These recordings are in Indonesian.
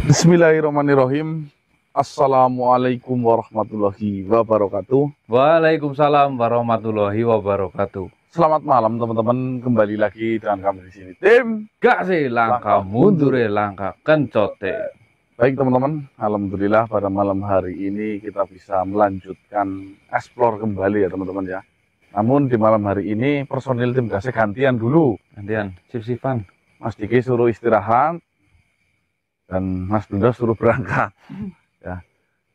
Bismillahirrahmanirrahim. Assalamualaikum warahmatullahi wabarakatuh. Waalaikumsalam warahmatullahi wabarakatuh. Selamat malam teman-teman, kembali lagi dengan kami di sini. Tim Gak sih langkah mundur langkah kencote. Baik teman-teman, alhamdulillah pada malam hari ini kita bisa melanjutkan explore kembali ya teman-teman ya. Namun di malam hari ini personil tim gasnya gantian dulu. Gantian, sip-sipan. Mas Diki suruh istirahat dan Mas Bunda suruh berangkat ya.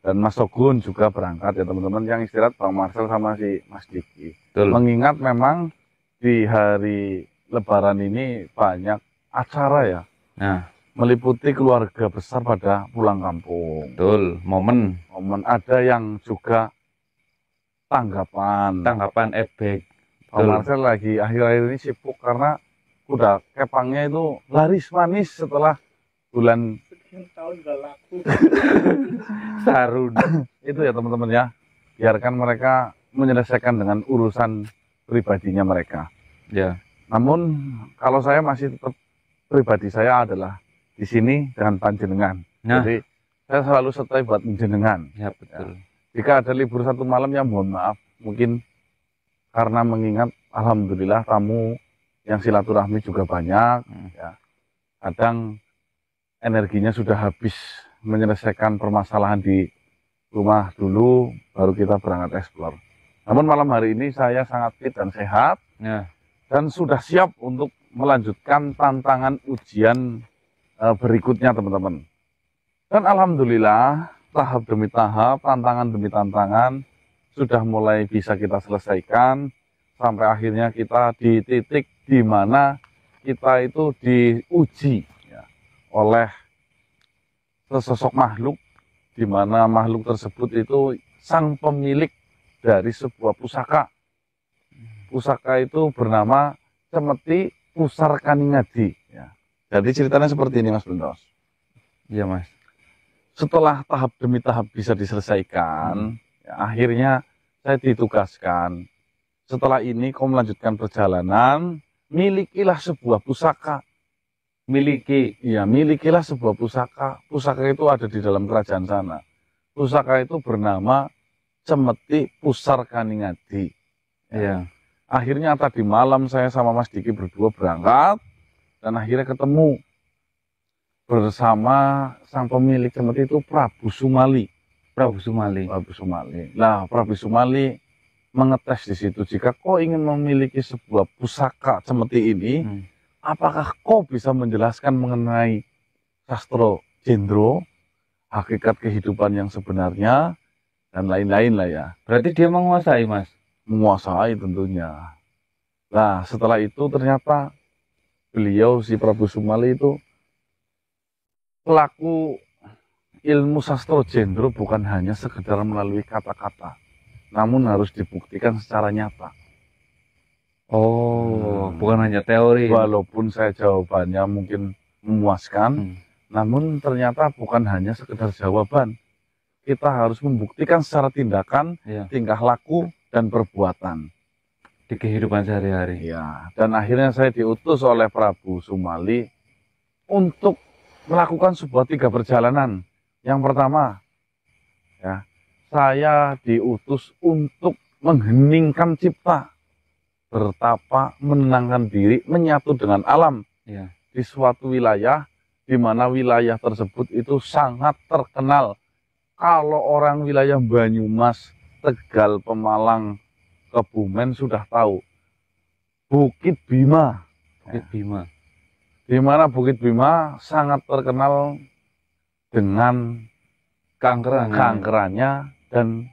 Dan Mas Sogun juga berangkat ya teman-teman. Yang istirahat Bang Marcel sama si Mas Diki. Betul. Mengingat memang di hari Lebaran ini banyak acara ya. Nah, Meliputi keluarga besar pada pulang kampung. betul. Momen Ada yang juga tanggapan ebek. Bang Marcel lagi akhir-akhir ini sibuk karena udah kepangnya itu laris manis setelah bulan Sekian tahun gak laku. Sarun. Itu ya teman-teman ya. Biarkan mereka menyelesaikan dengan urusan pribadinya mereka. Ya. Namun kalau saya masih tetap pribadi saya adalah di sini dengan panjenengan. Nah. Jadi saya selalu stay buat panjenengan. Ya betul. Jika ada libur satu malam ya mohon maaf. Mungkin karena mengingat alhamdulillah tamu yang silaturahmi juga banyak. Ya. Kadang energinya sudah habis menyelesaikan permasalahan di rumah dulu, baru kita berangkat eksplor. Namun malam hari ini saya sangat fit dan sehat. Ya. Dan sudah siap untuk melanjutkan tantangan ujian berikutnya teman-teman. Dan alhamdulillah tahap demi tahap, tantangan demi tantangan sudah mulai bisa kita selesaikan sampai akhirnya kita di titik di mana kita itu diuji ya, oleh sesosok makhluk, di mana makhluk tersebut itu sang pemilik dari sebuah pusaka. Pusaka itu bernama Cemeti Pusar Kaningadi. Ya. Jadi ceritanya seperti ini Mas Bentos. Iya Mas. Setelah tahap demi tahap bisa diselesaikan, ya, akhirnya saya ditugaskan. Setelah ini kau melanjutkan perjalanan, milikilah sebuah pusaka. Milikilah sebuah pusaka. Pusaka itu ada di dalam kerajaan sana. Pusaka itu bernama Cemeti Pusar Kaningadi. Iya. Akhirnya tadi malam saya sama Mas Diki berdua berangkat dan akhirnya ketemu bersama sang pemilik Cemeti itu Prabu Sumali. Prabu Sumali. Nah, Prabu Sumali mengetes di situ, jika kau ingin memiliki sebuah pusaka Cemeti ini, apakah kau bisa menjelaskan mengenai sastro Jendro, hakikat kehidupan yang sebenarnya, dan lain-lain lah ya. Berarti dia menguasai Mas? Menguasai tentunya. Nah, setelah itu ternyata beliau, si Prabu Sumali itu, pelaku ilmu sastro Jendro bukan hanya sekedar melalui kata-kata, namun harus dibuktikan secara nyata. Oh, bukan hanya teori. Walaupun saya jawabannya mungkin memuaskan, namun ternyata bukan hanya sekedar jawaban. Kita harus membuktikan secara tindakan, tingkah laku, dan perbuatan. Di kehidupan sehari-hari. Ya, dan akhirnya saya diutus oleh Prabu Sumali untuk melakukan sebuah 3 perjalanan. Yang pertama, ya, saya diutus untuk mengheningkan cipta, bertapa, menenangkan diri, menyatu dengan alam di suatu wilayah, di mana wilayah tersebut itu sangat terkenal. Kalau orang wilayah Banyumas, Tegal, Pemalang, Kebumen sudah tahu Bukit Bima. Bukit Bima. Di mana Bukit Bima sangat terkenal dengan keangkerannya dan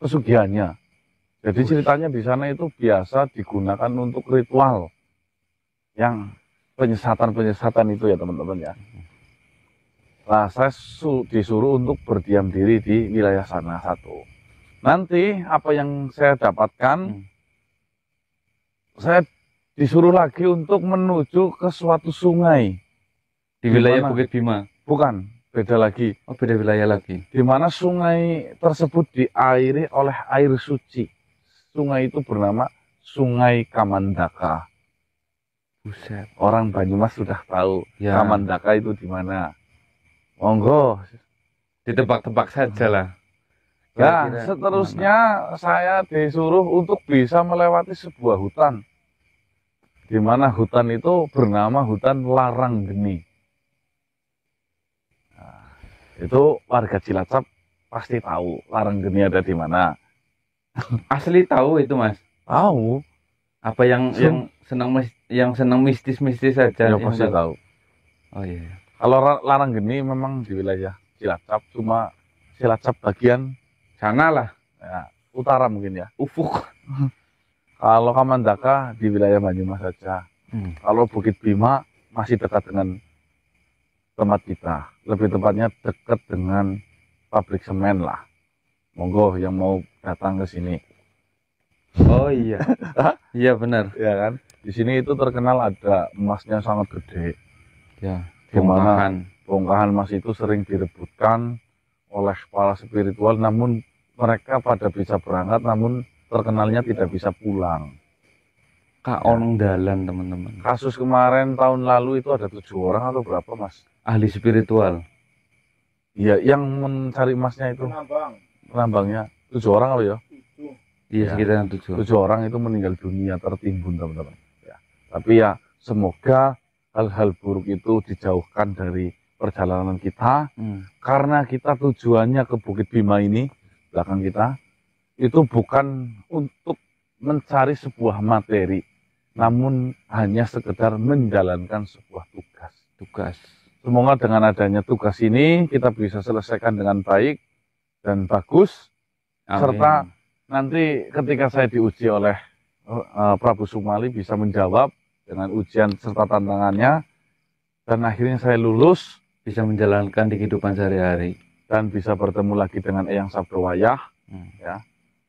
pesugihannya. Jadi ceritanya di sana itu biasa digunakan untuk ritual yang penyesatan itu ya teman-teman ya. Nah, saya disuruh untuk berdiam diri di wilayah sana satu. Nanti apa yang saya dapatkan, saya disuruh lagi untuk menuju ke suatu sungai. Di wilayah Bukit Bima? Bukan, beda lagi. Oh, beda wilayah lagi. Di mana sungai tersebut diairi oleh air suci. Sungai itu bernama Sungai Kamandaka. Buset. Orang Banyumas sudah tahu Kamandaka itu di mana. Monggo. Ditebak-tebak saja lah. Ya, Kira-kira seterusnya saya disuruh untuk bisa melewati sebuah hutan. Di mana hutan itu bernama hutan Laranggeni. Nah, itu warga Cilacap pasti tahu Laranggeni ada di mana. asli tahu itu Mas. Tahu, Apa yang senang mistis-mistis saja ya yang pasti tahu. Oh iya. Kalau Laranggeni memang di wilayah Cilacap, cuma Cilacap bagian Sana lah, ya, utara mungkin ya. ufuk. Kalau Kamandaka di wilayah Banyumas saja. Kalau Bukit Bima masih dekat dengan tempat kita. Lebih tepatnya dekat dengan pabrik semen lah. Monggo yang mau datang ke sini. Oh iya. Iya benar. Ya kan? Di sini itu terkenal ada emasnya sangat gede. Ya, Di mana bongkahan. bongkahan emas itu sering direbutkan oleh para spiritual, namun mereka pada bisa berangkat, namun terkenalnya tidak bisa pulang. Kak onong dalan teman-teman. Kasus kemarin tahun lalu itu ada 7 orang atau berapa, Mas? Ahli spiritual. Iya, yang mencari emasnya itu penambangnya 7 orang apa ya? Iya, Ya. sekitar 7. 7 orang itu meninggal dunia tertimbun, teman-teman. Ya. Tapi ya semoga hal-hal buruk itu dijauhkan dari perjalanan kita, karena kita tujuannya ke Bukit Bima ini belakang kita itu bukan untuk mencari sebuah materi, namun hanya sekedar menjalankan sebuah tugas. Semoga dengan adanya tugas ini kita bisa selesaikan dengan baik dan bagus. Amin. Serta nanti ketika saya diuji oleh Prabu Sumali bisa menjawab dengan ujian serta tantangannya, dan akhirnya saya lulus, bisa menjalankan di kehidupan sehari-hari dan bisa bertemu lagi dengan Eyang Sabdowayah ya,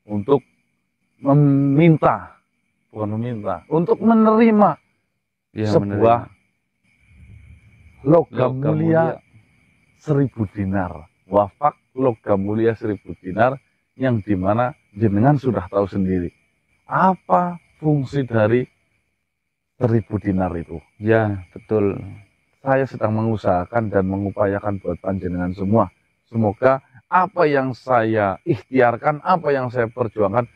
untuk meminta, bukan meminta, untuk menerima ya, sebuah logam mulia 1000 dinar, wafak logam mulia 1000 dinar, yang dimana jenengan sudah tahu sendiri apa fungsi dari 1000 dinar itu. Ya betul. Saya sedang mengusahakan dan mengupayakan buat panjenengan semua. Semoga apa yang saya ikhtiarkan, apa yang saya perjuangkan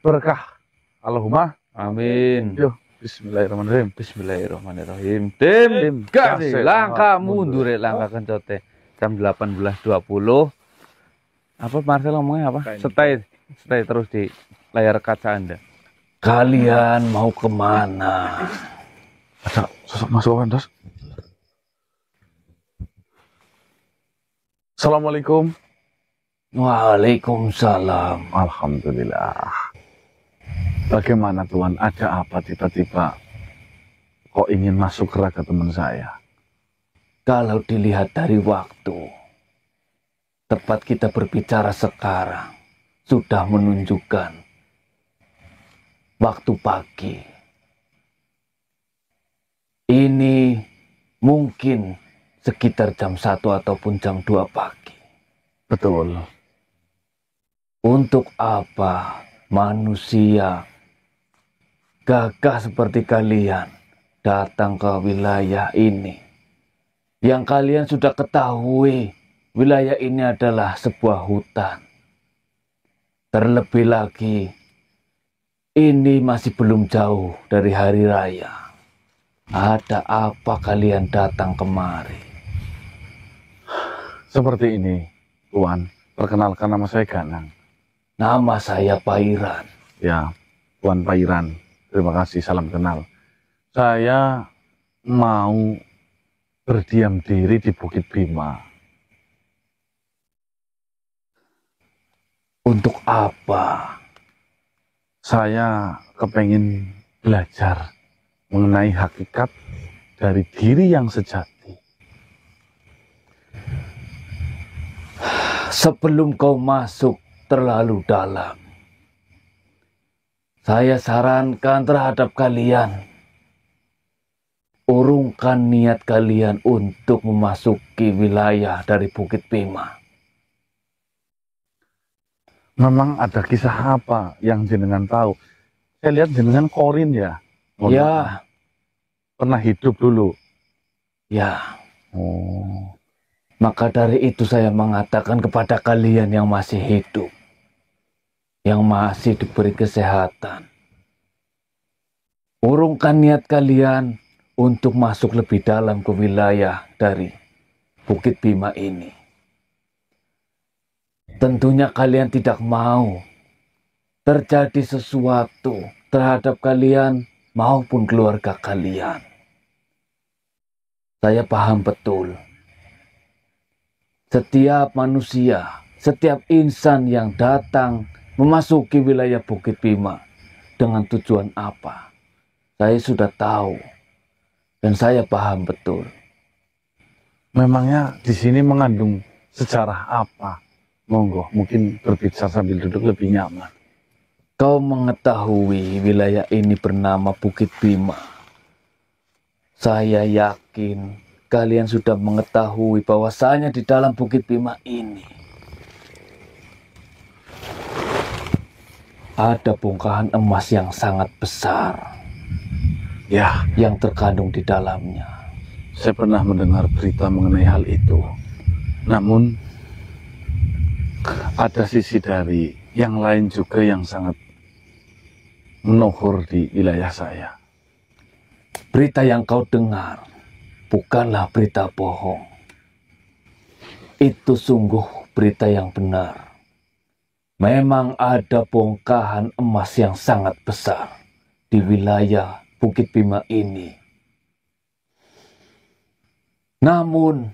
berkah. Allahumma Amin. Yuk, bismillahirrahmanirrahim. Bismillahirrahmanirrahim. Tim kasih langkah mundur langkah kencote jam 18.20. Apa Marcel ngomongnya apa? Stay terus di layar kaca Anda. Kalian mau kemana? Ada sosok masuk Andos. Assalamualaikum. Waalaikumsalam. Alhamdulillah. Bagaimana Tuhan? Ada apa tiba-tiba kok ingin masuk ke raga teman saya? Kalau dilihat dari waktu, tepat kita berbicara sekarang sudah menunjukkan waktu pagi. Ini mungkin sekitar jam 1 ataupun jam 2 pagi. Betul. Untuk apa manusia gagah seperti kalian datang ke wilayah ini? Yang kalian sudah ketahui, wilayah ini adalah sebuah hutan. Terlebih lagi, ini masih belum jauh dari hari raya. Ada apa kalian datang kemari? Seperti ini, Tuan. Perkenalkan, nama saya Ganang. Nama saya Pairan. Ya, Tuan Pairan. Terima kasih, salam kenal. Saya mau berdiam diri di Bukit Bima. Untuk apa? Saya kepengen belajar mengenai hakikat dari diri yang sejati. Sebelum kau masuk terlalu dalam, saya sarankan terhadap kalian, urungkan niat kalian untuk memasuki wilayah dari Bukit Bima. Memang ada kisah apa yang jenengan tahu? Saya lihat jenengan korin ya? Ya, Pernah hidup dulu? ya. Oh. Maka dari itu saya mengatakan kepada kalian yang masih hidup, yang masih diberi kesehatan, urungkan niat kalian untuk masuk lebih dalam ke wilayah dari Bukit Bima ini. Tentunya kalian tidak mau terjadi sesuatu terhadap kalian maupun keluarga kalian. Saya paham betul. Setiap manusia, setiap insan yang datang memasuki wilayah Bukit Bima dengan tujuan apa, saya sudah tahu dan saya paham betul. Memangnya di sini mengandung sejarah apa? Monggo, mungkin berbicara sambil duduk lebih nyaman. Kau mengetahui wilayah ini bernama Bukit Bima. Saya yakin kalian sudah mengetahui bahwasanya di dalam Bukit Bima ini ada bongkahan emas yang sangat besar. Ya, yang terkandung di dalamnya. saya pernah mendengar berita mengenai hal itu. Namun, ada sisi dari yang lain juga yang sangat menuhur di wilayah saya. Berita yang kau dengar bukanlah berita bohong. Itu sungguh berita yang benar. Memang ada bongkahan emas yang sangat besar di wilayah Bukit Bima ini. Namun,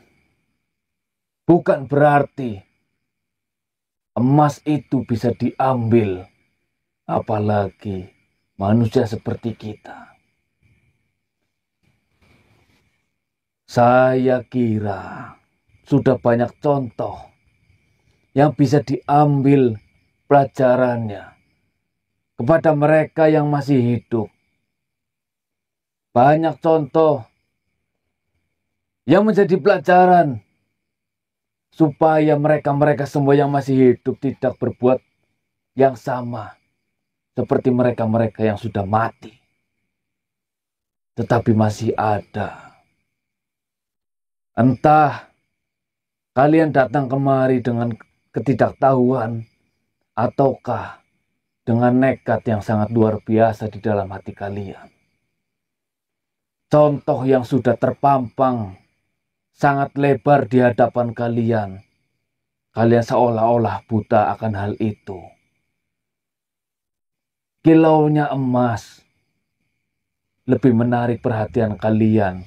bukan berarti emas itu bisa diambil, apalagi manusia seperti kita. Saya kira sudah banyak contoh yang bisa diambil pelajarannya kepada mereka yang masih hidup. Banyak contoh yang menjadi pelajaran supaya mereka-mereka semua yang masih hidup tidak berbuat yang sama seperti mereka-mereka yang sudah mati, tetapi masih ada. Entah kalian datang kemari dengan ketidaktahuan ataukah dengan nekat yang sangat luar biasa di dalam hati kalian. Contoh yang sudah terpampang sangat lebar di hadapan kalian. Kalian seolah-olah buta akan hal itu. Kilaunya emas lebih menarik perhatian kalian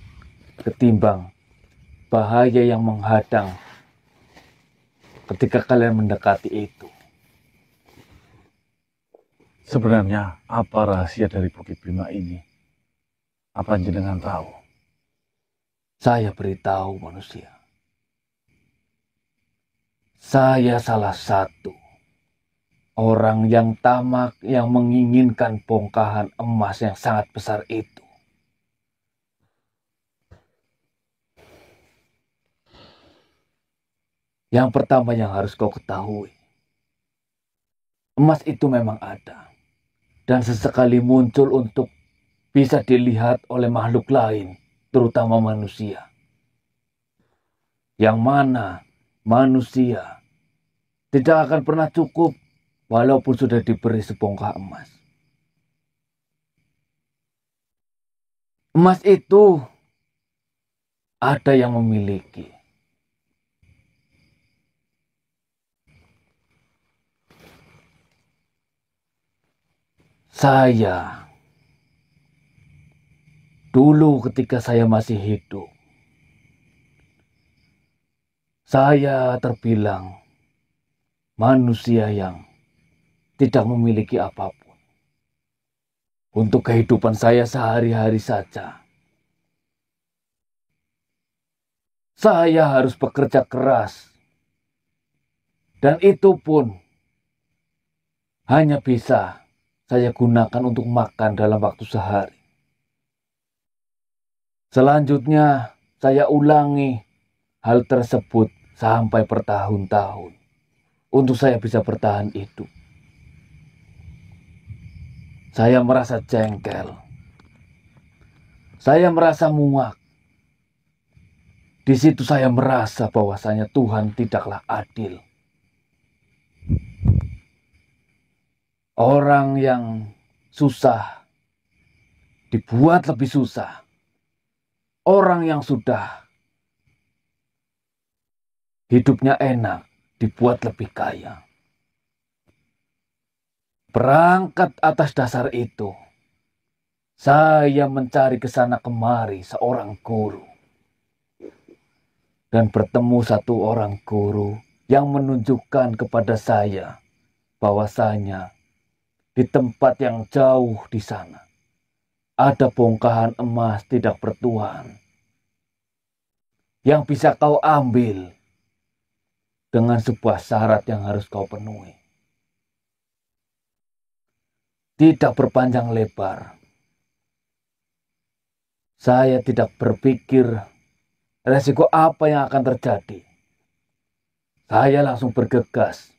ketimbang bahaya yang menghadang ketika kalian mendekati itu. Sebenarnya apa rahasia dari Bukit Bima ini? Apa jenengan tahu? Saya beritahu manusia. Saya salah satu orang yang tamak yang menginginkan bongkahan emas yang sangat besar itu. Yang pertama yang harus kau ketahui, emas itu memang ada dan sesekali muncul untuk bisa dilihat oleh makhluk lain, terutama manusia. Yang mana manusia tidak akan pernah cukup walaupun sudah diberi sebongkah emas. Emas itu ada yang memiliki. Saya dulu ketika saya masih hidup, saya terbilang manusia yang tidak memiliki apapun. Untuk kehidupan saya sehari-hari saja, saya harus bekerja keras. Dan itu pun hanya bisa saya gunakan untuk makan dalam waktu sehari. Selanjutnya saya ulangi hal tersebut sampai bertahun-tahun untuk saya bisa bertahan hidup. Saya merasa jengkel. Saya merasa muak. Di situ saya merasa bahwasanya Tuhan tidaklah adil. Orang yang susah dibuat lebih susah. Orang yang sudah hidupnya enak dibuat lebih kaya. Berangkat atas dasar itu, saya mencari ke sana kemari seorang guru. Dan bertemu satu orang guru yang menunjukkan kepada saya bahwasanya di tempat yang jauh di sana ada bongkahan emas tidak bertuan yang bisa kau ambil dengan sebuah syarat yang harus kau penuhi. Tidak berpanjang lebar, saya tidak berpikir resiko apa yang akan terjadi. Saya langsung bergegas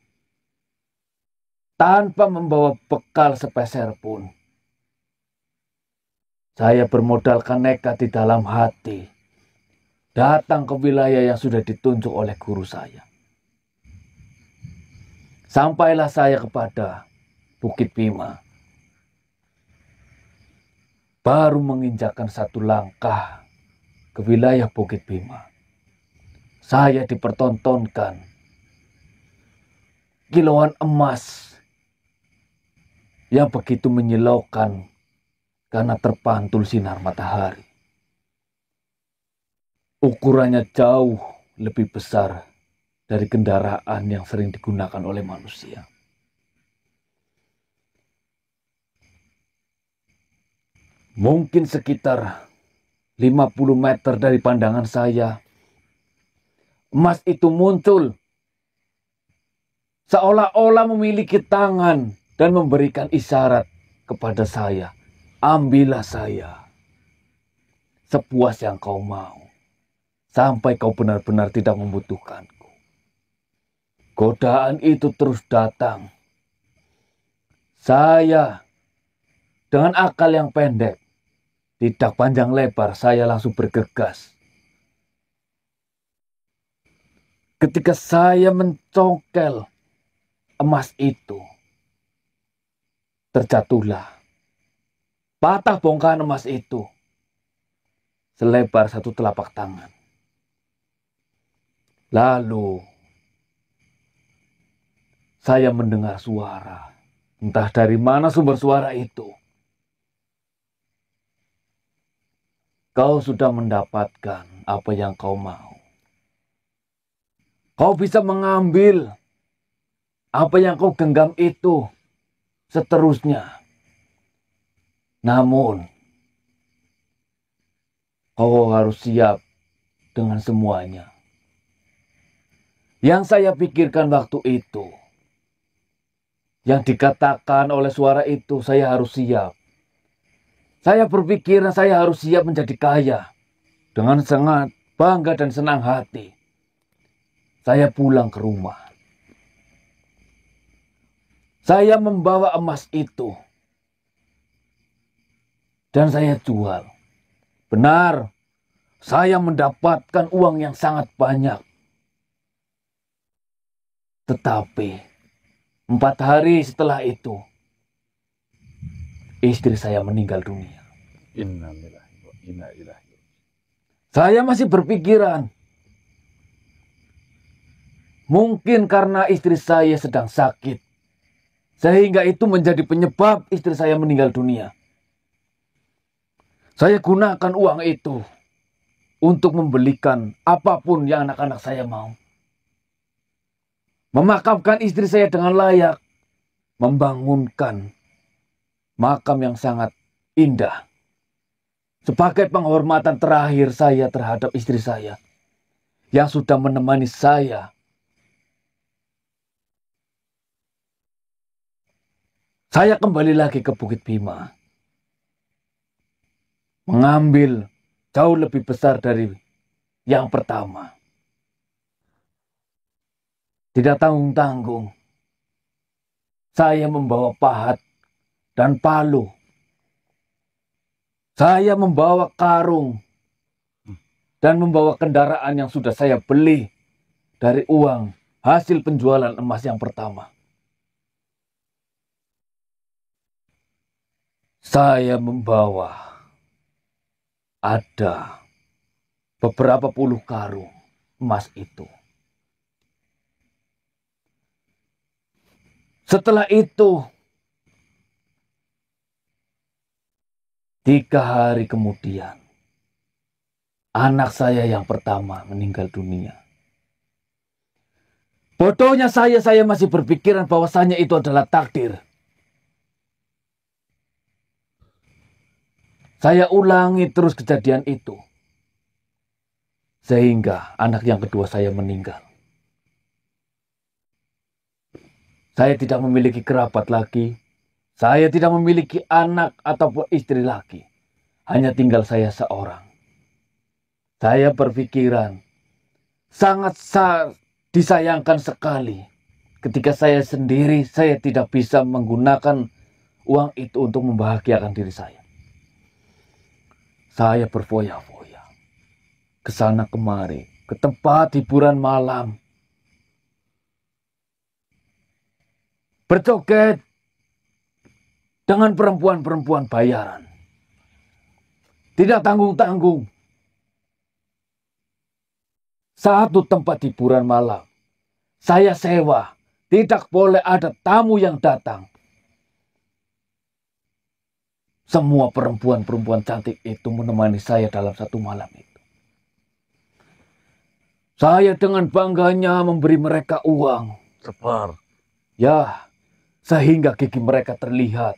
tanpa membawa bekal sepeser pun. Saya bermodalkan nekat di dalam hati, datang ke wilayah yang sudah ditunjuk oleh guru saya. Sampailah saya kepada Bukit Bima. Baru menginjakkan satu langkah ke wilayah Bukit Bima, saya dipertontonkan kilauan emas yang begitu menyilaukan karena terpantul sinar matahari. Ukurannya jauh lebih besar dari kendaraan yang sering digunakan oleh manusia. Mungkin sekitar 50 meter dari pandangan saya, emas itu muncul seolah-olah memiliki tangan dan memberikan isyarat kepada saya. Ambillah saya sepuas yang kau mau, sampai kau benar-benar tidak membutuhkanku. Godaan itu terus datang. Saya dengan akal yang pendek, tidak panjang lebar, saya langsung bergegas. Ketika saya mencongkel emas itu, terjatuhlah. Patah bongkahan emas itu selebar satu telapak tangan. Lalu saya mendengar suara. Entah dari mana sumber suara itu. Kau sudah mendapatkan apa yang kau mau. Kau bisa mengambil apa yang kau genggam itu seterusnya. Namun, kau harus siap dengan semuanya. Yang saya pikirkan waktu itu, yang dikatakan oleh suara itu, saya harus siap. Saya berpikir saya harus siap menjadi kaya. Dengan sangat bangga dan senang hati, saya pulang ke rumah. Saya membawa emas itu dan saya jual. Benar, saya mendapatkan uang yang sangat banyak. Tetapi 4 hari setelah itu, istri saya meninggal dunia. Innalillahi wa inna ilaihi. Saya masih berpikiran, mungkin karena istri saya sedang sakit, sehingga itu menjadi penyebab istri saya meninggal dunia. Saya gunakan uang itu untuk membelikan apapun yang anak-anak saya mau. Memakamkan istri saya dengan layak, membangunkan makam yang sangat indah. Sebagai penghormatan terakhir saya terhadap istri saya yang sudah menemani saya. Saya kembali lagi ke Bukit Bima. Mengambil jauh lebih besar dari yang pertama. Tidak tanggung-tanggung, saya membawa pahat dan palu. Saya membawa karung. dan membawa kendaraan yang sudah saya beli dari uang hasil penjualan emas yang pertama. Saya membawa ada beberapa puluh karung emas itu. Setelah itu, 3 hari kemudian, anak saya yang pertama meninggal dunia. Bodohnya saya masih berpikiran bahwasanya itu adalah takdir. Saya ulangi terus kejadian itu. Sehingga anak yang kedua saya meninggal. Saya tidak memiliki kerabat lagi. Saya tidak memiliki anak ataupun istri lagi. Hanya tinggal saya seorang. Saya berpikiran sangat disayangkan sekali ketika saya sendiri saya tidak bisa menggunakan uang itu untuk membahagiakan diri saya. Saya berfoya-foya ke sana kemari, ke tempat hiburan malam, berjoget dengan perempuan-perempuan bayaran. Tidak tanggung-tanggung. Satu tempat hiburan malam saya sewa, tidak boleh ada tamu yang datang. Semua perempuan-perempuan cantik itu menemani saya dalam satu malam itu. Saya dengan bangganya memberi mereka uang. Sebar. Ya, sehingga gigi mereka terlihat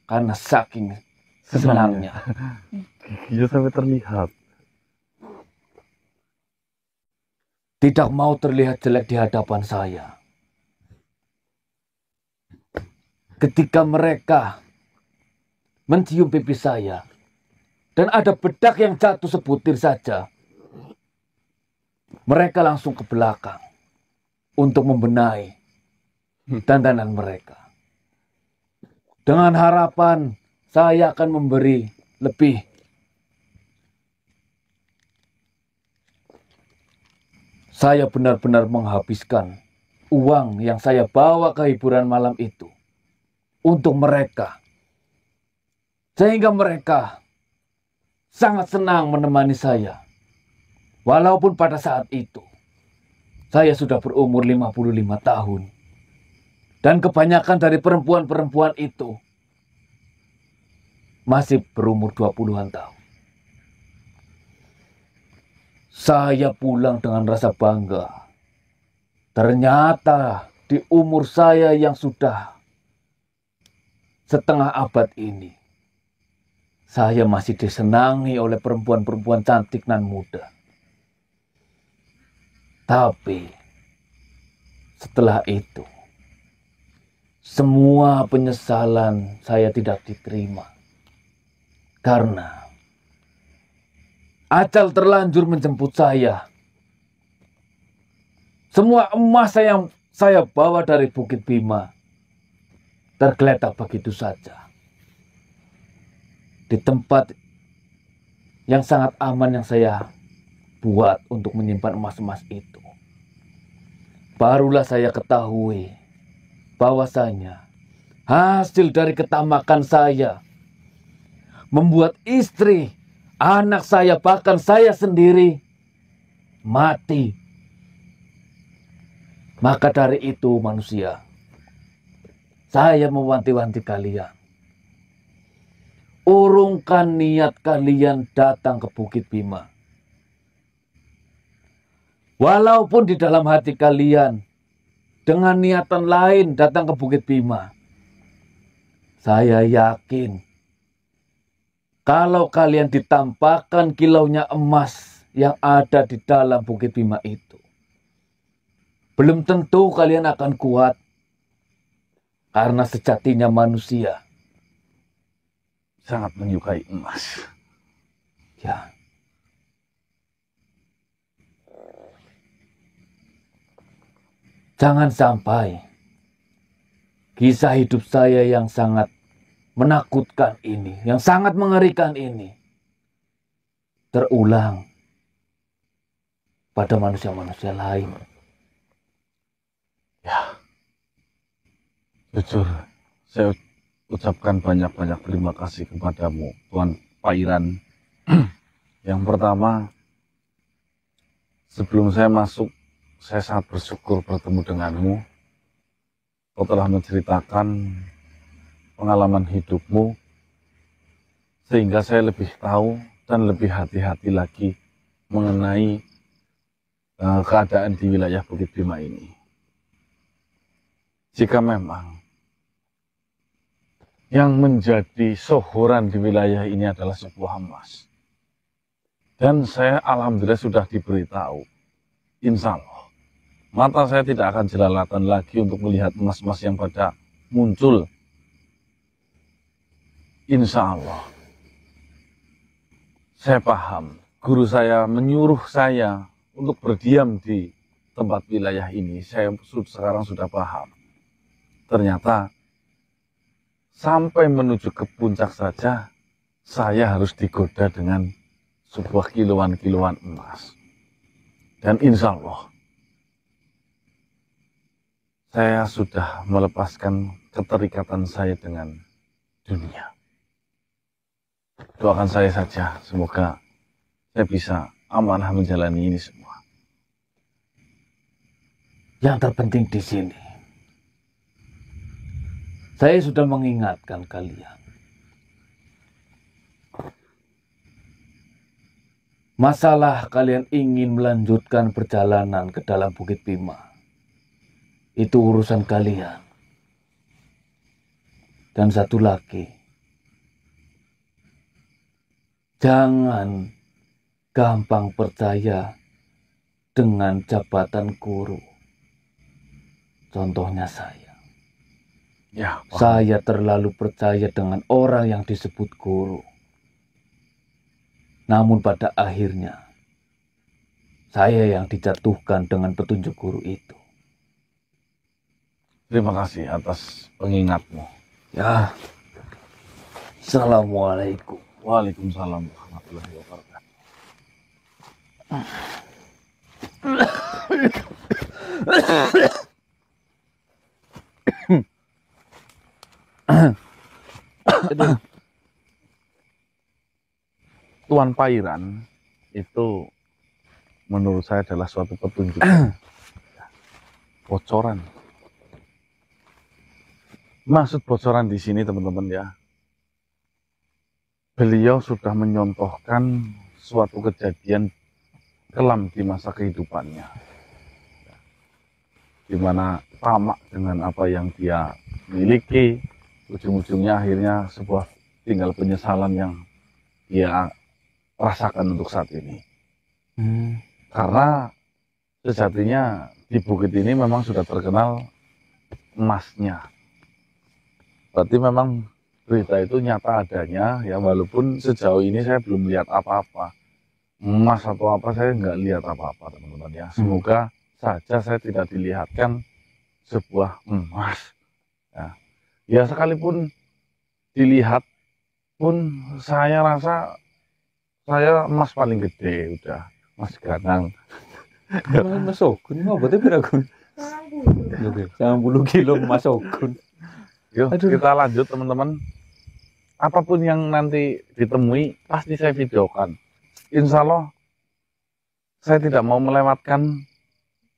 karena saking senangnya. Giginya sampai terlihat. Tidak mau terlihat jelek di hadapan saya. Ketika mereka mencium pipi saya dan ada bedak yang jatuh sebutir saja, mereka langsung ke belakang untuk membenahi dandanan mereka. Dengan harapan saya akan memberi lebih. Saya benar-benar menghabiskan uang yang saya bawa ke hiburan malam itu untuk mereka. Sehingga mereka sangat senang menemani saya. Walaupun pada saat itu saya sudah berumur 55 tahun. Dan kebanyakan dari perempuan-perempuan itu masih berumur 20-an tahun. Saya pulang dengan rasa bangga. Ternyata di umur saya yang sudah setengah abad ini, saya masih disenangi oleh perempuan-perempuan cantik dan muda. Tapi setelah itu, semua penyesalan saya tidak diterima. Karena ajal terlanjur menjemput saya. Semua emas yang saya bawa dari Bukit Bima tergeletak begitu saja. Di tempat yang sangat aman yang saya buat untuk menyimpan emas-emas itu. Barulah saya ketahui bahwasanya hasil dari ketamakan saya membuat istri, anak saya, bahkan saya sendiri mati. Maka dari itu manusia, saya mewanti-wanti kalian. Urungkan niat kalian datang ke Bukit Bima. Walaupun di dalam hati kalian dengan niatan lain datang ke Bukit Bima, saya yakin kalau kalian ditampakkan kilaunya emas yang ada di dalam Bukit Bima itu, belum tentu kalian akan kuat. Karena sejatinya manusia Sangat menyukai emas. ya, jangan sampai kisah hidup saya yang sangat menakutkan ini, yang sangat mengerikan ini, terulang pada manusia-manusia lain. Ya, jujur, saya ucapkan banyak-banyak terima kasih kepadamu, Tuan Pairan. Yang pertama, sebelum saya masuk, saya sangat bersyukur bertemu denganmu. Kau telah menceritakan pengalaman hidupmu, sehingga saya lebih tahu dan lebih hati-hati lagi mengenai keadaan di wilayah Bukit Bima ini. Jika memang yang menjadi sohoran di wilayah ini adalah sebuah emas, dan saya alhamdulillah sudah diberitahu, insya Allah mata saya tidak akan jelalatan lagi untuk melihat emas-emas yang pada muncul. Insya Allah. Saya paham, guru saya menyuruh saya untuk berdiam di tempat wilayah ini. Saya sekarang sudah paham. Ternyata sampai menuju ke puncak saja, saya harus digoda dengan sebuah kiloan-kiloan emas. Dan insya Allah, saya sudah melepaskan keterikatan saya dengan dunia. Doakan saya saja, semoga saya bisa amanah menjalani ini semua. Yang terpenting di sini, saya sudah mengingatkan kalian. Masalah kalian ingin melanjutkan perjalanan ke dalam Bukit Bima, itu urusan kalian. Dan satu lagi, jangan gampang percaya dengan jabatan guru. Contohnya saya. Ya, paham. Saya terlalu percaya dengan orang yang disebut guru. Namun pada akhirnya, saya yang dijatuhkan dengan petunjuk guru itu. Terima kasih atas pengingatmu. Ya, Assalamualaikum. Waalaikumsalam warahmatullahi wabarakatuh. Tuan Pairan itu menurut saya adalah suatu petunjuk. Bocoran. Maksud bocoran di sini teman-teman ya, beliau sudah menyontohkan suatu kejadian kelam di masa kehidupannya, di mana tamak dengan apa yang dia miliki, ujung-ujungnya akhirnya sebuah tinggal penyesalan yang dia rasakan untuk saat ini. Karena sejatinya di bukit ini memang sudah terkenal emasnya. Berarti memang berita itu nyata adanya, ya walaupun sejauh ini saya belum lihat apa-apa. Emas atau apa saya nggak lihat apa-apa teman-teman ya. Semoga saja saya tidak dilihatkan sebuah emas. Ya sekalipun dilihat pun saya rasa saya emas paling gede udah, emas ganang. Mas Ogun, mau berarti beragun. 90 kilo Mas Ogun. Yuk kita lanjut teman-teman. Apapun yang nanti ditemui pasti saya videokan. Insya Allah saya tidak mau melewatkan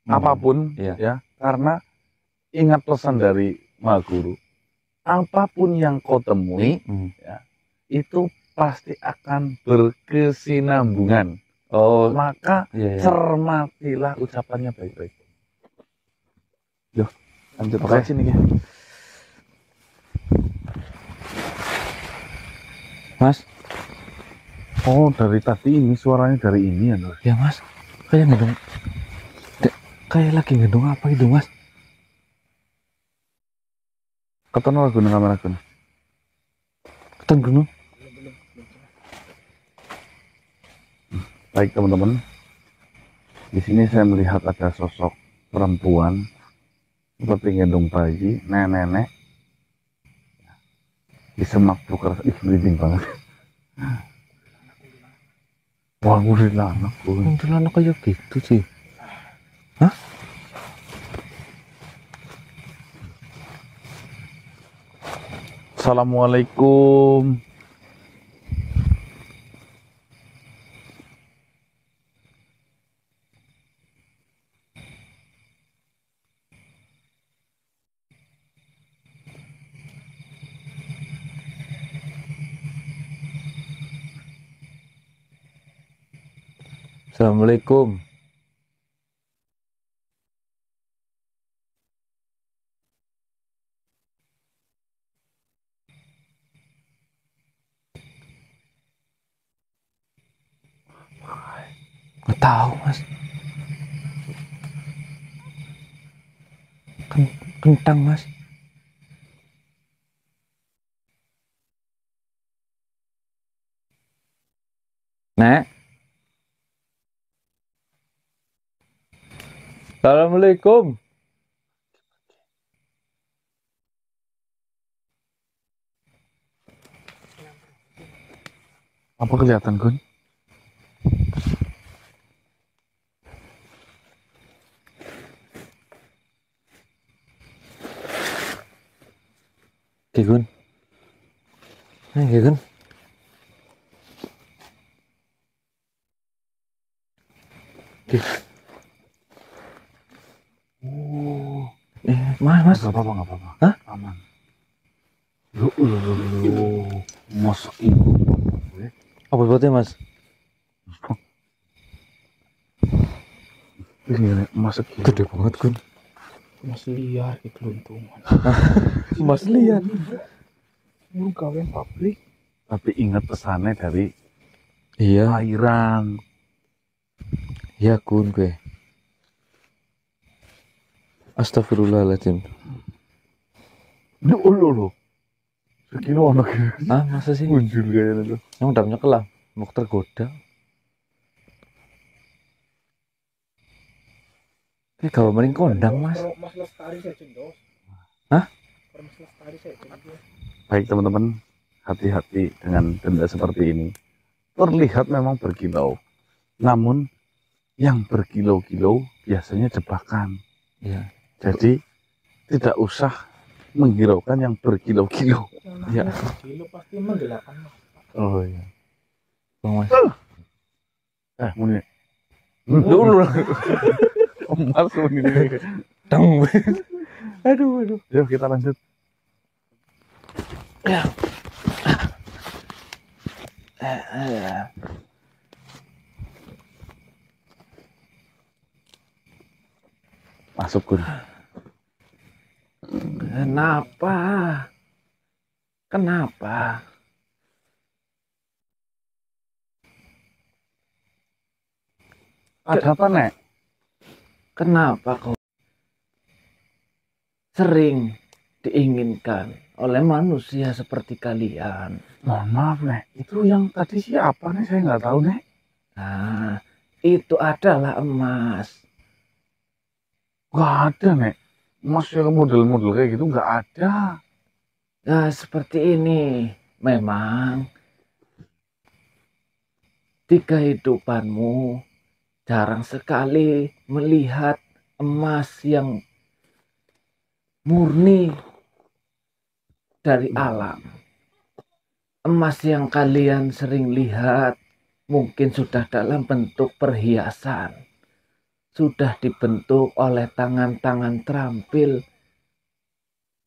apapun ya, karena ingat pesan dari Maha Guru. Apapun yang kau temui ya, itu pasti akan berkesinambungan. Oh, maka cermatilah ucapannya baik-baik. Yuk lanjut ke sini ya. Mas. Oh, dari tadi ini suaranya dari ini ya, Nur? Ya, Mas. Kayak ngedung. Kayak lagi ngedung apa itu, Mas? Keton lagu nang kamera kun. Keton gunung. Baik, teman-teman. Di sini saya melihat ada sosok perempuan seperti gendong bayi, nenek-nenek. Di semak belukar, merinding banget. Wah, kuntilanak, Gun. Kuntilanak kayak gitu sih. Hah? Assalamualaikum. Assalamualaikum. Nggak tahu, Mas. Kentang, Mas. Nek. Assalamualaikum. Apa kelihatan, Gun? Oke, Gun. Oke, Gun. Oke. Oh, Mas. nggak apa-apa, nggak apa-apa. Hah? Aman. Lu, masa ibu gue? Apa buatnya, Mas? Ini masa Gede banget, Gun. Mas liar iki keluntungan. Mas lihat. Lu gawean pabrik. Tapi ingat pesannya dari Iya, airan. iya, Gun, gue. Astagfirullahaladzim. Lu. Sekilo anak Ah, masa sih? muncul kayaknya tuh. Yang udah nyekel lah. Mau tergoda. Kayak gawe mending kondang, Mas. Mas Lestari saya cendos. Hah? Mas Lestari saya cendos. Baik teman-teman, hati-hati dengan benda seperti ini. Terlihat memang berkilau, namun yang berkilau-kilau biasanya jebakan. Iya. Jadi tidak usah menghiraukan yang berkilau-kilau. Ya. Kilo pasti menggelapkan Mas. Oh iya. Bang, Mas. Muni. Dulu. Mas Muni. Dang. Aduh. Yuk kita lanjut. Ya. Masuk Gun. Kenapa? Ada apa Nek? Kenapa kau sering diinginkan oleh manusia seperti kalian? Mohon maaf Nek, itu yang tadi siapa nih? Saya nggak tahu Nek. Nah, itu adalah emas. Nggak ada Nek. Mas yang model-model kayak gitu nggak ada. Nah, seperti ini memang di kehidupanmu jarang sekali melihat emas yang murni dari alam. Emas yang kalian sering lihat mungkin sudah dalam bentuk perhiasan. Sudah dibentuk oleh tangan-tangan terampil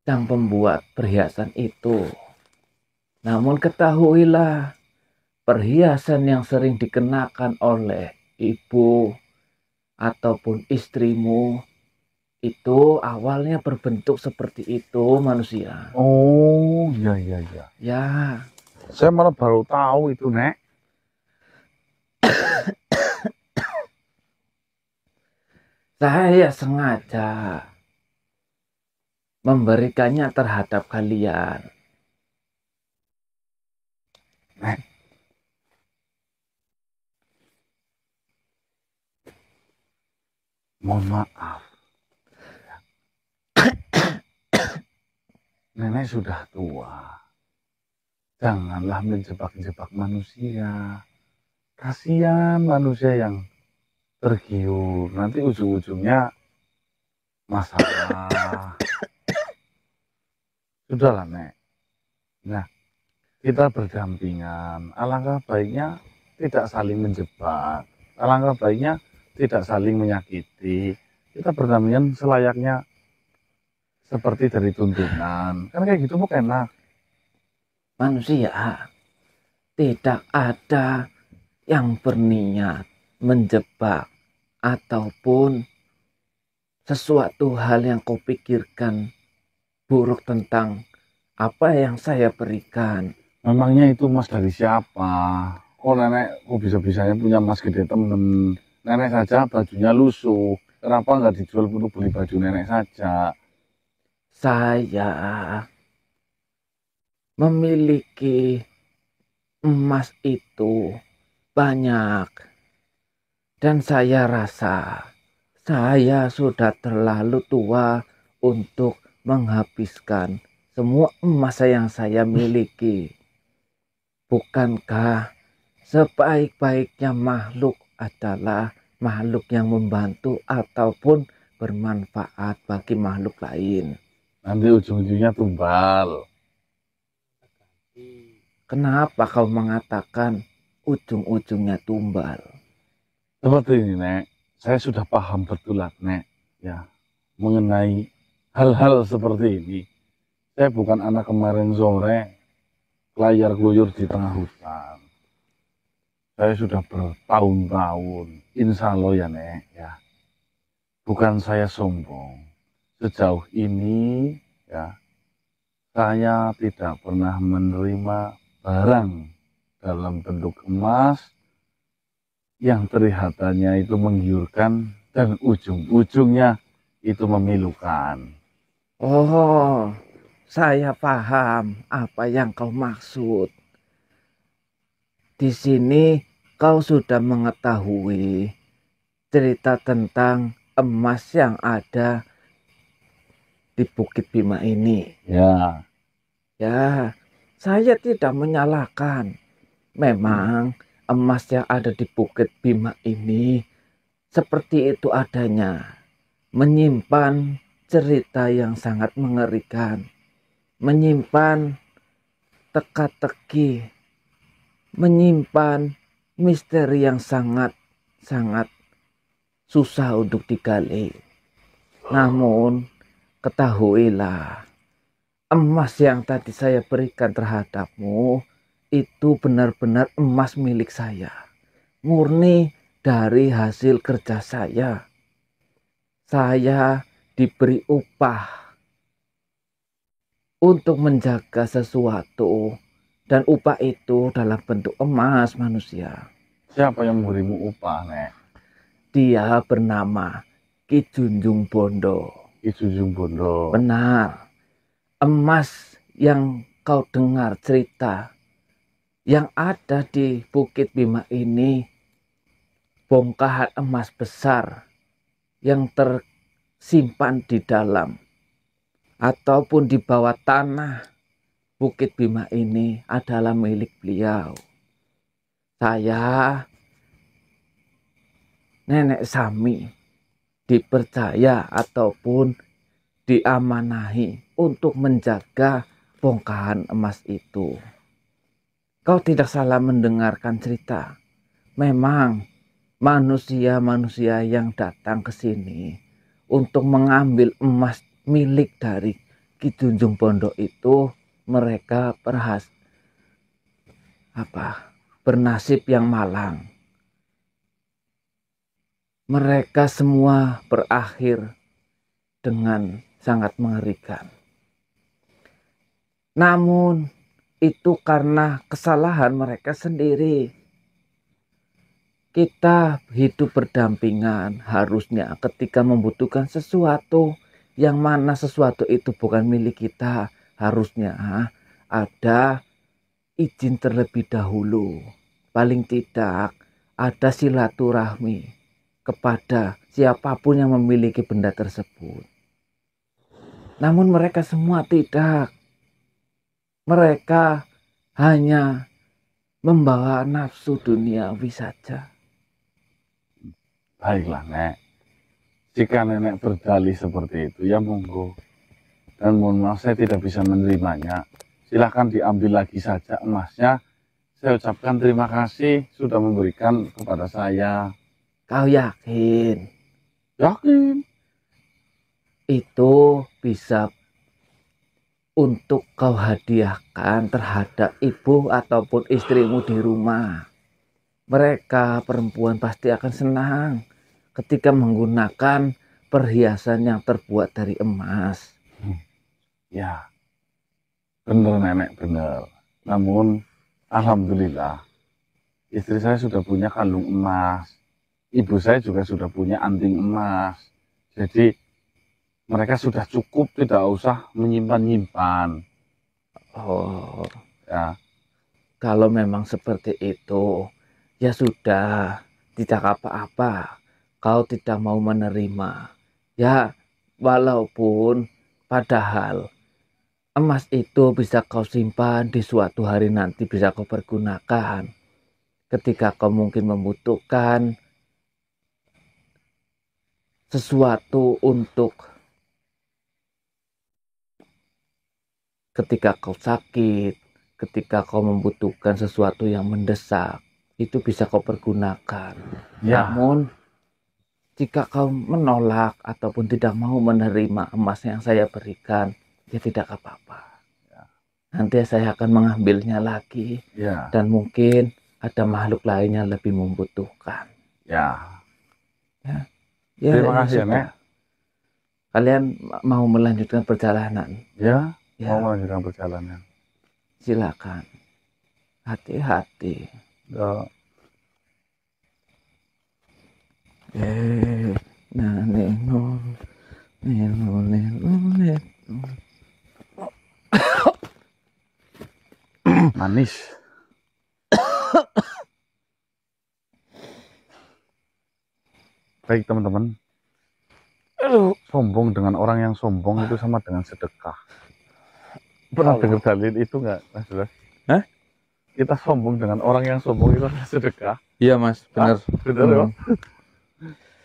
yang pembuat perhiasan itu. Namun ketahuilah, perhiasan yang sering dikenakan oleh ibu ataupun istrimu itu awalnya berbentuk seperti itu manusia. Oh iya. Ya, Saya malah baru tahu itu Nek. saya sengaja memberikannya terhadap kalian. Nek. Mohon maaf. Nenek sudah tua. Janganlah menjebak-jebak manusia. kasihan manusia yang tergiur. Nanti ujung-ujungnya masalah. Sudahlah, Nek. Nah, kita berdampingan. Alangkah baiknya tidak saling menjebak. Alangkah baiknya tidak saling menyakiti. Kita berdampingan selayaknya seperti dari tuntunan. Kan kayak gitu bukan enak. Manusia tidak ada yang berniat menjebak ataupun sesuatu hal yang kau pikirkan buruk tentang apa yang saya berikan. Memangnya itu emas dari siapa? Kok nenek kok bisa-bisanya punya emas gede temen? Nenek saja bajunya lusuh. Kenapa nggak dijual untuk beli baju nenek saja? Saya memiliki emas itu banyak dan saya rasa saya sudah terlalu tua untuk menghabiskan semua emas yang saya miliki. Bukankah sebaik-baiknya makhluk adalah makhluk yang membantu ataupun bermanfaat bagi makhluk lain? Nanti ujung-ujungnya tumbal. Kenapa kau mengatakan ujung-ujungnya tumbal? Seperti ini, Nek. Saya sudah paham betul lah, Nek. Ya, mengenai hal-hal seperti ini. Saya bukan anak kemarin sore layar keluyur di tengah hutan. Saya sudah bertahun-tahun, insya Allah ya, Nek. Ya, bukan saya sombong. Sejauh ini, ya, saya tidak pernah menerima barang dalam bentuk emas yang kelihatannya itu menggiurkan dan ujung-ujungnya itu memilukan. Oh, saya paham apa yang kau maksud. Di sini kau sudah mengetahui cerita tentang emas yang ada di Bukit Bima ini. Ya, Ya, saya tidak menyalahkan. Memang emas yang ada di Bukit Bima ini seperti itu adanya. Menyimpan cerita yang sangat mengerikan. Menyimpan teka-teki. Menyimpan misteri yang sangat susah untuk digali. Namun, ketahuilah, emas yang tadi saya berikan terhadapmu itu benar-benar emas milik saya. Murni dari hasil kerja saya. Saya diberi upah untuk menjaga sesuatu. Dan upah itu dalam bentuk emas manusia. siapa yang memberimu upah, Nek? Dia bernama Ki Junjung Bondo. Ki Junjung Bondo. Benar. Emas yang kau dengar cerita yang ada di Bukit Bima ini bongkahan emas besar yang tersimpan di dalam ataupun di bawah tanah Bukit Bima ini adalah milik beliau. Saya, Nenek Sami, dipercaya ataupun diamanahi untuk menjaga bongkahan emas itu. Kau tidak salah mendengarkan cerita. Memang manusia-manusia yang datang ke sini untuk mengambil emas milik dari Ki Junjung Bondo itu, mereka bernasib yang malang. Mereka semua berakhir dengan sangat mengerikan. Namun itu karena kesalahan mereka sendiri. Kita hidup berdampingan, harusnya ketika membutuhkan sesuatu yang mana sesuatu itu bukan milik kita, harusnya ada izin terlebih dahulu. Paling tidak ada silaturahmi kepada siapapun yang memiliki benda tersebut. Namun mereka semua tidak. Mereka hanya membawa nafsu duniawi saja. Baiklah, Nek. Jika nenek berdalih seperti itu, ya monggo. Dan mohon maaf, saya tidak bisa menerimanya. Silahkan diambil lagi saja emasnya. Saya ucapkan terima kasih sudah memberikan kepada saya. Kau yakin Yakin? itu bisa untuk kau hadiahkan terhadap ibu ataupun istrimu di rumah? Mereka perempuan pasti akan senang ketika menggunakan perhiasan yang terbuat dari emas. Ya, benar nenek, benar. Namun, alhamdulillah, istri saya sudah punya kalung emas. Ibu saya juga sudah punya anting emas. Jadi, mereka sudah cukup, tidak usah menyimpan-nyimpan. Oh, Ya, kalau memang seperti itu, ya sudah, tidak apa-apa. Kau tidak mau menerima. Ya, walaupun padahal emas itu bisa kau simpan di suatu hari nanti, bisa kau pergunakan. Ketika kau mungkin membutuhkan sesuatu untuk ketika kau sakit, ketika kau membutuhkan sesuatu yang mendesak, itu bisa kau pergunakan. ya, Namun, jika kau menolak ataupun tidak mau menerima emas yang saya berikan, ya tidak apa-apa. Nanti saya akan mengambilnya lagi ya, dan mungkin ada makhluk lain yang lebih membutuhkan. ya. Ya, Terima kasih, sudah. Nek. Kalian mau melanjutkan perjalanan? Ya, Ya, mau melanjutkan perjalanan. silakan. Hati-hati. Ya. Manis. Baik teman-teman, sombong dengan orang yang sombong itu sama dengan sedekah. Pernah dengar dalil itu nggak, Mas Jelas? Hah? Kita sombong dengan orang yang sombong itu adalah sedekah. Iya Mas, benar. Benar ya?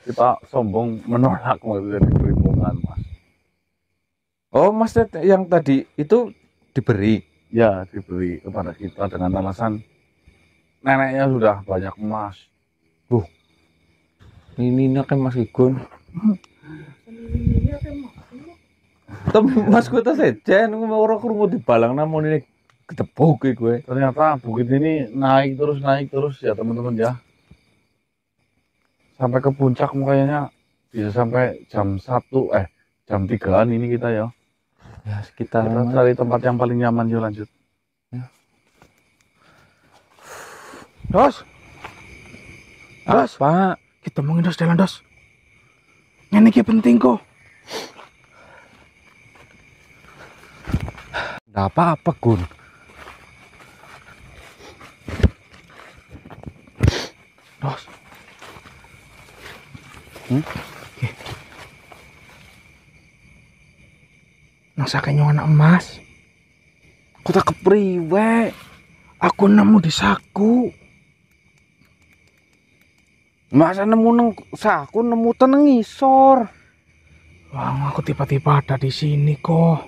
Kita sombong menolak maksudnya perhitungan, Mas. Oh Mas, yang tadi itu diberi. Ya, diberi kepada kita dengan alasan neneknya sudah banyak emas. Ini kan Mas Igun. Tapi Mas gue tas sejen, gue orang kerungu di balang namun ini ketepuk gue. Ternyata bukit ini naik terus ya teman-teman ya. Sampai ke puncak kayaknya bisa sampai jam 1, jam 3-an ini kita ya. Ya sekitar Kita cari tempat yang paling nyaman, yuk lanjut. Dos, Pak. kita mau ngedos jalan dos. Ini ki penting kok. Nggak apa-apa Gun. Dos. Nang sakenya anak emas. Kota kepriwe. Aku nemu di saku. Masa nemu neng saku nemu teneng isor. Wah, aku tiba-tiba ada di sini kok.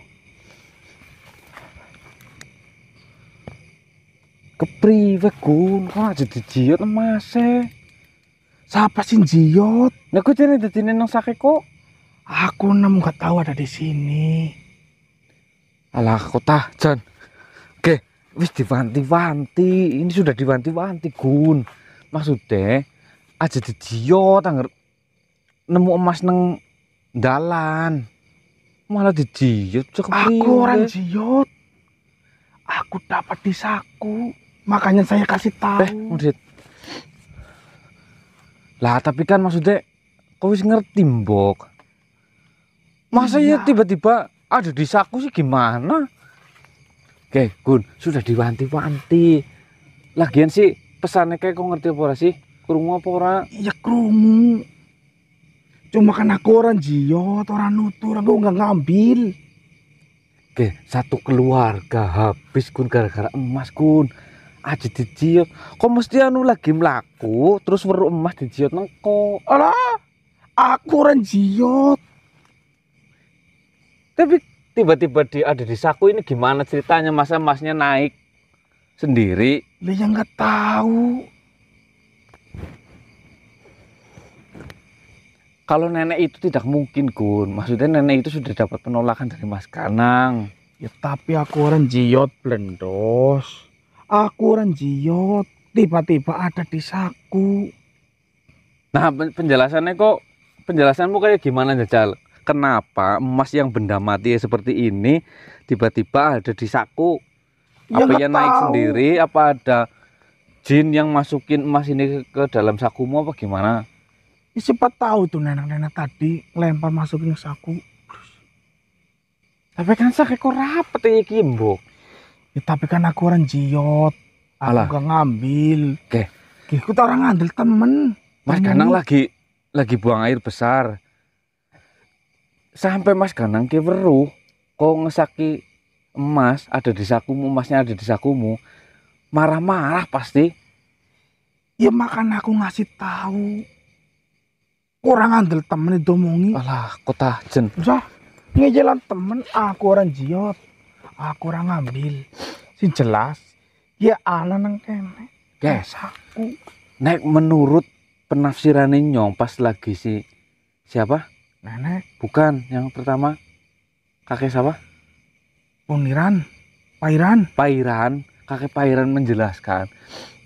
Kepriwe Gun, kok aja dijiot emasnya. Siapa sih jiot? Nah gue jadi dadine nang sake kok. Aku nemu gak tahu ada di sini. Alah kota Jan. Oke, wis diwanti-wanti. Ini sudah diwanti-wanti Gun. Maksudnya aja dijiot anger nemu emas neng dalan. Malah dijiot Aku orang jiot. Aku dapat di saku. Makanya saya kasih tahu. Mudit. Lah tapi kan maksudnya kau wis ngerti mbok. Masa ya Iya. tiba-tiba ada di saku sih gimana? Oke, Gun, sudah diwanti-wanti. Lagian sih pesannya kayak kau ngerti apa ora sih? Krungu apa ora? Ya krungu. Cuma kan aku orang jiot, orang nutur, aku nggak ngambil. Oke, satu keluarga habis Gun gara-gara emas Gun. aja dijiot. Kok mesti anu lagi mlaku terus weruh emas dijiot nengko. Alah, aku orang jiot. Tapi tiba-tiba ada di saku ini gimana ceritanya? Masa emasnya naik sendiri? Lah yang nggak tahu. Kalau nenek itu tidak mungkin, Gun. Maksudnya nenek itu sudah dapat penolakan dari Mas Kanang. Ya tapi aku orang jiot Blendos. Aku orang jiot. Tiba-tiba ada di saku. Nah, penjelasanmu kayak gimana, Jajal? Kenapa emas yang benda mati seperti ini tiba-tiba ada di saku? Ya Apa nggak yang naik tahu. sendiri? Apa ada jin yang masukin emas ini ke dalam sakumu apa gimana? Ya, siapa tahu tuh nenek-nenek tadi lempar masukin ke saku. Tapi kan sak kok rapet iki, Mbok. Ya tapi kan aku orang jiot. Aku Alah. gak ngambil. Oke. Aku orang ngambil temen. Mas Ganang lagi buang air besar. Sampai Mas Ganang ki weruh kok ngesaki emas ada di sakumu, emasnya ada di sakumu. Marah-marah pasti. Ya makan aku ngasih tahu. Orang ngambil temen domongi. Alah, kota jen. Udah ngejelan temen. Aku orang jiot. Aku orang ngambil. Si jelas. Ya ana nang kene. Oke. Saku. Nek menurut penafsirannya Nyong pas lagi siapa? Nenek. Bukan, yang pertama kakek siapa? Puniran. Pairan. Pairan, kakek Pairan menjelaskan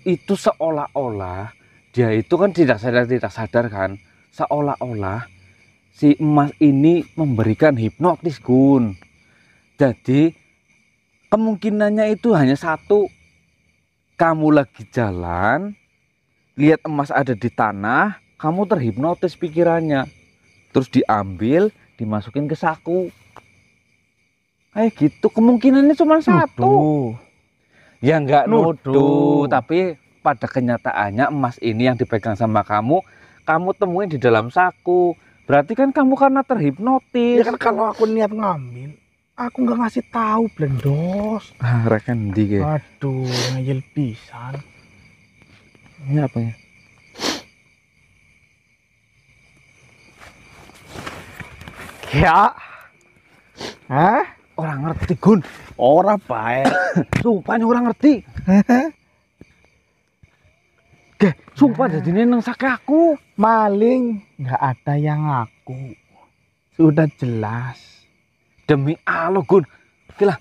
itu seolah-olah dia itu kan tidak sadar kan, seolah-olah si emas ini memberikan hipnotis, Gun. Jadi kemungkinannya itu hanya satu, kamu lagi jalan lihat emas ada di tanah, kamu terhipnotis pikirannya, terus diambil dimasukin ke saku. Kayak gitu, kemungkinannya cuma satu. Ya nggak nuduh, tapi pada kenyataannya emas ini yang dipegang sama kamu temuin di dalam saku. Berarti kan kamu karena terhipnotis. Ya kan kalau aku niat ngambil, aku nggak ngasih tahu Blendos. Ah, rekan di Aduh, ngeyel pisan. ini apanya? Ya. Hah? Orang ngerti, Gun. Ora baik. Sumpah orang ngerti. Oke, sumpah jadi nang sake aku. Maling nggak ada yang ngaku. Sudah jelas. Demi Allah, Gun. Gila.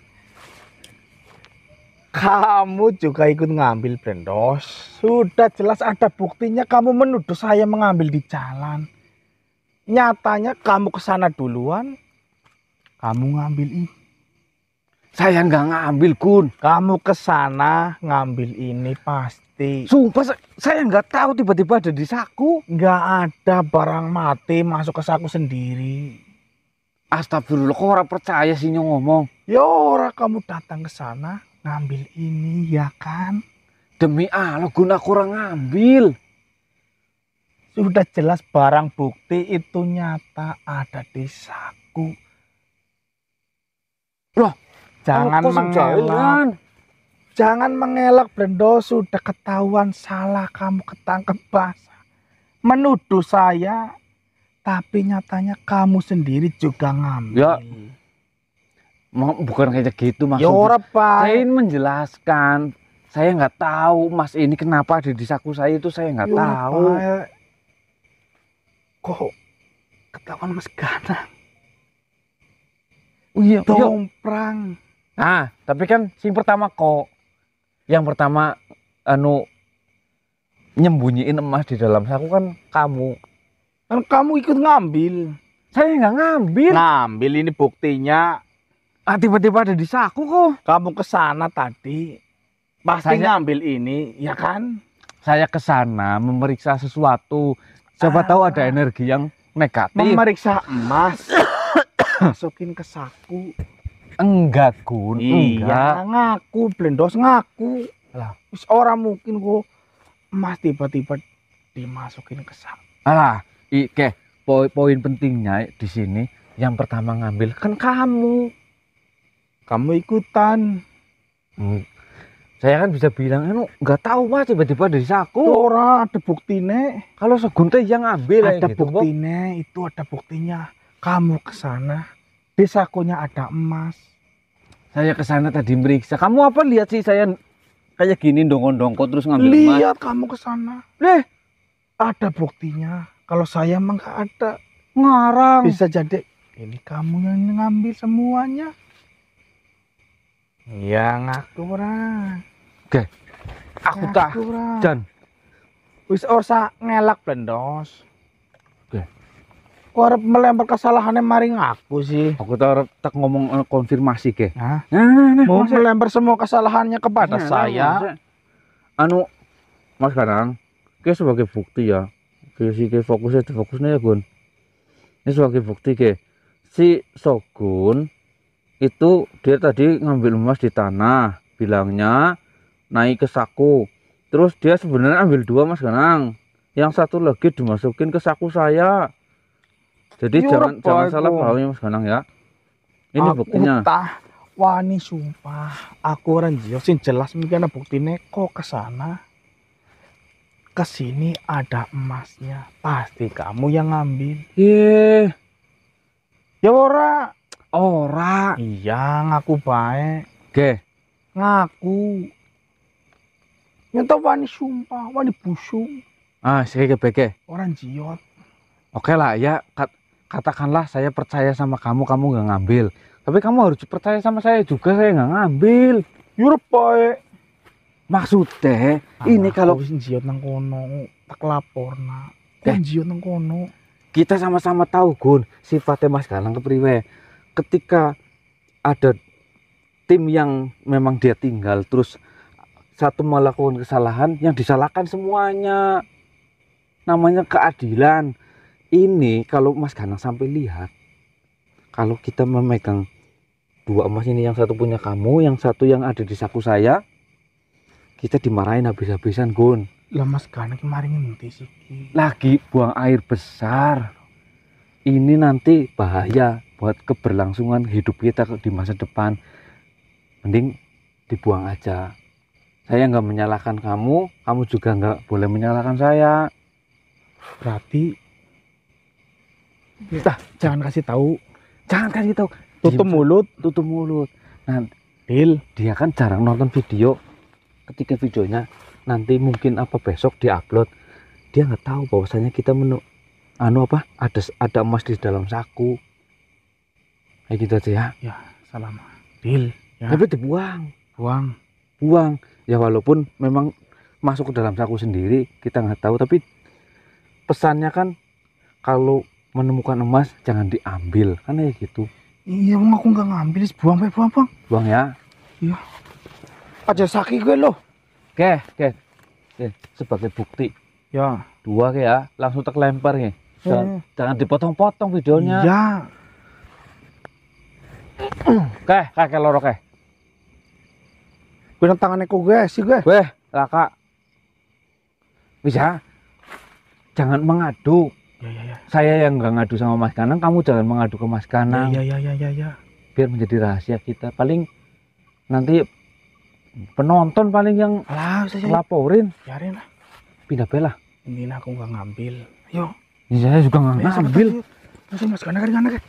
Kamu juga ikut ngambil Blendos. Sudah jelas ada buktinya kamu menuduh saya mengambil di jalan. Nyatanya kamu kesana duluan. Kamu ngambil ini. Saya nggak ngambil, Gun. Kamu kesana ngambil ini pasti. Sumpah saya nggak tahu tiba-tiba ada di saku. Nggak ada barang mati masuk ke saku sendiri. Astagfirullah, kok orang percaya sih Nyong ngomong. Ya ora kamu datang ke sana ngambil ini ya kan? Demi Allah, Gun, aku orang ngambil. Sudah jelas barang bukti itu nyata ada di saku. Loh, jangan kok mengelak. sejalan? Jangan mengelak, Brendo. Sudah ketahuan salah, kamu ketangkep basah. Menuduh saya, tapi nyatanya kamu sendiri juga ngambil. Ya, bukan kayak gitu Ya maksudnya. ora, Pak. Saya ini menjelaskan. Saya nggak tahu Mas ini kenapa ada di saku saya itu saya nggak Ya ora, tahu. Pak. Kok ketahuan Mas Ganang? Oh, iya, Domprang. Nah, tapi kan yang pertama kok. Yang pertama nyembunyiin emas di dalam saku kan kamu. Kan kamu ikut ngambil. Saya nggak ngambil. Ngambil ini buktinya. Ah, tiba-tiba ada di saku kok. Kamu kesana tadi. Pasti Saya- ngambil ini, ya kan? Saya ke sana memeriksa sesuatu. Siapa tahu ada energi yang negatif. Memeriksa emas. Masukin ke saku. Enggak, Gun. Iya, Enggak. ngaku, Blendos ngaku. Lah. Wis orang mungkin kok emas tiba-tiba dimasukin ke saku. Alah, poin pentingnya di sini yang pertama ngambil kan kamu. Kamu ikutan. Saya kan bisa bilang, nggak tahu Mas, tiba-tiba dari saku. Ora ada buktine. Kalau Segun teh yang ambil Ada gitu, Mbok. buktine, itu ada buktinya. Kamu ke sana, di sakunya ada emas. Saya ke sana tadi meriksa. Kamu apa lihat sih saya kayak gini dongkon-dongkon terus ngambil emas? Lihat kamu ke sana. Ada buktinya. Kalau saya emang nggak ada. Ngarang. Bisa jadi ini kamu yang ngambil semuanya. Ya ngaku ora. Aku tak Jan. Wis orsa ngelak blendos. Oke. Kok arep melempar kesalahannya maring aku sih. Aku tak ngomong konfirmasi ke. Hah? Nah, Mau Mas. melempar semua kesalahannya kepada Nah, saya. Mas. Mas Kanang, ke sebagai bukti ya. Ke fokusnya ya Gun. Ini sebagai bukti ke si Sogun itu dia tadi ngambil emas di tanah, bilangnya naik ke saku. Terus dia sebenarnya ambil 2 Mas Kanang. Yang satu lagi dimasukin ke saku saya. Jadi Ya, jangan apa salah itu? paham ya Mas Kanang ya. Ini Aku buktinya. tah wani sumpah. Aku orang jio sing jelas mikirnya buktine kok ke sana. Ke sini ada emasnya. Pasti kamu yang ngambil. Ye, Ya ora. ora. Iya, ngaku baik. Oke. Ngaku. Nyata wani sumpah, wani busung. Saya kebeke. Orang jiot. Oke lah ya, katakanlah saya percaya sama kamu nggak ngambil. Tapi kamu harus percaya sama saya juga, saya nggak ngambil. Yur baik. Maksudnya, ini kalau wis jiot nang kono, tak laporna. Kok jiot nang kono? kita sama-sama tahu Gun, sifatnya Mas Galang kepriwe. Ketika ada tim yang memang dia tinggal, terus satu melakukan kesalahan, yang disalahkan semuanya. Namanya keadilan. Ini kalau Mas Galang sampai lihat, kalau kita memegang 2 emas ini, yang satu punya kamu, yang satu yang ada di saku saya, kita dimarahin habis-habisan Gun. Lah Mas Gana kemarin ngendi sih? Lagi buang air besar. Ini nanti bahaya buat keberlangsungan hidup kita di masa depan. Mending dibuang aja. Saya nggak menyalahkan kamu juga nggak boleh menyalahkan saya. Berarti jangan kasih tahu. Jangan kasih tahu. Tutup mulut. Tutup mulut. Nah, Deal. dia kan jarang nonton video. Ketika videonya nanti mungkin besok diupload, dia nggak tahu bahwasanya kita ada emas di dalam saku. Kayak gitu aja ya. Ya, salam. Deal. Ya. Tapi dibuang. Buang. Ya walaupun memang masuk ke dalam saku sendiri, kita nggak tahu. Tapi pesannya kan kalau menemukan emas jangan diambil, kan ya gitu. Iya, aku nggak ngambil, buang. Buang ya. Iya. Aja sakit gue loh. Oke. Sebagai bukti. Ya. 2 ya, langsung tak lempar ya. Jangan dipotong-potong videonya. Iya. Kakek loro ke. Gue tangannya kok gue sih gue. Weh, Raka. Bisa. Jangan mengadu. Ya. Saya yang nggak ngadu sama Mas Kanang, kamu jangan mengadu ke Mas Kanang. Ya. Biar menjadi rahasia kita. Paling nanti penonton paling yang laporin. Biarin lah. Pindah bela. Ini aku nggak ngambil. Ayo. Ini saya juga nggak ngambil. Masih Mas Gana kan